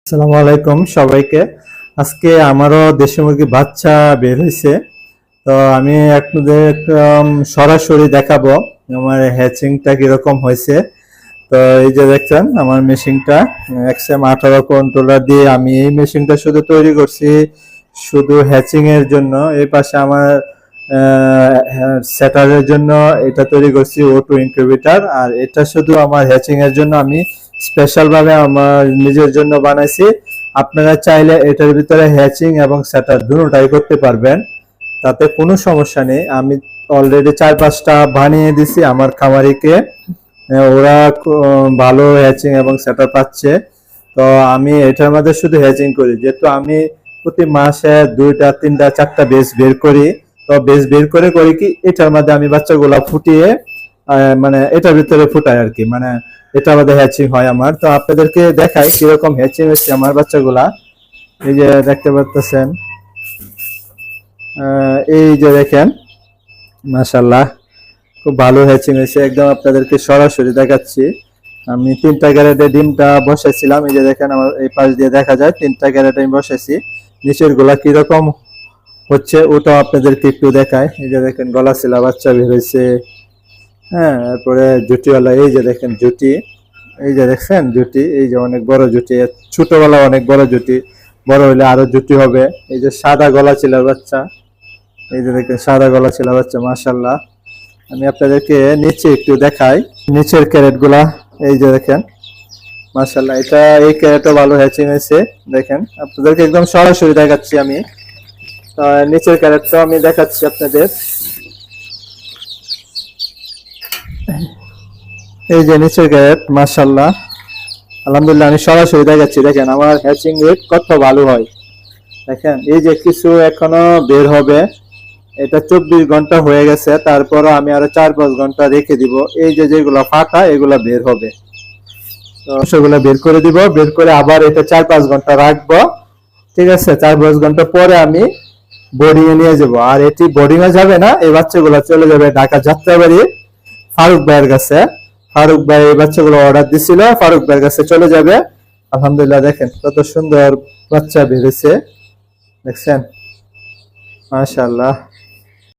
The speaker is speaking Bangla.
আসসালামু আলাইকুম সবাইকে। আজকে আমারও দেশি মুরগি বাচ্চা বের হয়েছে। তো আমি আপনাদের সরাসরি দেখাবো আমার হ্যাচিংটা কিরকম হয়েছে। তো এই যে দেখছেন আমার মেশিনটা XM18 কন্ট্রোলার দিয়ে আমি এই মেশিনটা শুধু তৈরি করছি শুধু হ্যাচিং এর জন্য। এই পাশে আমার সেটারের জন্য এটা তৈরি করছি O2 ইনকিউবেটর, আর এটা শুধু আমার হ্যাচিং এর জন্য আমি স্পেশাল ভাবে আমার নিজের জন্য বানাইছি। আপনারা চাইলে এটার ভিতরে হ্যাচিং এবং সেটার দুটোটাই করতে পারবেন, তাতে কোনো সমস্যা নেই। আমি অলরেডি 4-5টা বানিয়ে দিছি আমার খামারিকে, ওরা ভালো হ্যাচিং এবং সেটার পাচ্ছে। তো আমি এটার মধ্যে শুধু হ্যাচিং করি, যেহেতু আমি প্রতি মাসে 2টা 3টা 4টা বেস বের করি। তো বেস বের করে করি কি এটার মধ্যে আমি বাচ্চাগুলা ফুটিয়ে মানে এটার ভিতরে ফুটাই আর কি, মানে এটার মধ্যে হ্যাচিং হয় আমার। তো আপনাদেরকে দেখাই কিরকম হ্যাচিং হচ্ছে আমার বাচ্চাগুলা। এই যে দেখতে পাচ্ছেন, এই যে দেখেন মাশাআল্লাহ খুব ভালো হ্যাচিং হয়েছে, একদম আপনাদেরকে সরাসরি দেখাচ্ছি। আমি 3টা ক্যারেটে ডিমটা বসাইছিলাম, এই যে দেখেন আমার এই পাশ দিয়ে দেখা যায় 3টা ক্যারেটে আমি বসাইছি। নিচের গুলা কিরকম হচ্ছে ওটাও আপনাদেরকে একটু দেখায়। এই যে দেখেন গলা ছিলা বাচ্চা বের হয়েছে। হ্যাঁ, তারপরে জুটিওয়ালা, এই যে দেখেন জুটি, এই যে দেখছেন জুটি, এই যে অনেক বড় জুটি, ছোটবেলা অনেক বড় জুটি, বড় হলে আরো জুটি হবে। এই যে সাদা গলা ছিলার বাচ্চা, এই যে দেখেন সাদা গলা ছিলা বাচ্চা মাশাআল্লাহ। আমি আপনাদেরকে নিচে একটু দেখাই নিচের ক্যারেট গুলা। এই যে দেখেন মাশাআল্লাহ, এটা এই ক্যারেটও ভালো হ্যাচিং হয়েছে। দেখেন আপনাদেরকে একদম সরাসরি দেখাচ্ছি আমি। নিচের ক্যারেটটাও আমি দেখাচ্ছি আপনাদের। এই যে নিচের ক্যারেট মাশাআল্লাহ, আলহামদুলিল্লাহ আমি সরাসরি দেখাচ্ছি। দেখেন আমার হ্যাচিং রেট কত ভালো হয়। দেখেন এই যে কিছু এখনো বের হবে, এটা 24 ঘন্টা হয়ে গেছে, তারপরও আমি আরো 4-5 ঘন্টা রেখে দিব। এই যে যেগুলো ফাটা এগুলো বের হবে, তো সেগুলো বের করে দিব। বের করে আবার এটা 4-5 ঘন্টা রাখবো, ঠিক আছে। 4-5 ঘন্টা পরে আমি বোর্ডিং এ নিয়ে যাব। আর এটি বোর্ডিং এ যাবে না, এই বাচ্চাগুলো চলে যাবে ঢাকা যাত্রাবাড়ি ফারুক ভাইয়ের কাছে। ফারুক ভাই এই বাচ্চাগুলো অর্ডার দিছিল, ফারুক ভাইয়ের কাছে চলে যাবে। আলহামদুলিল্লাহ দেখেন কত সুন্দর বাচ্চা বেরিয়েছে, দেখছেন মাশাআল্লাহ।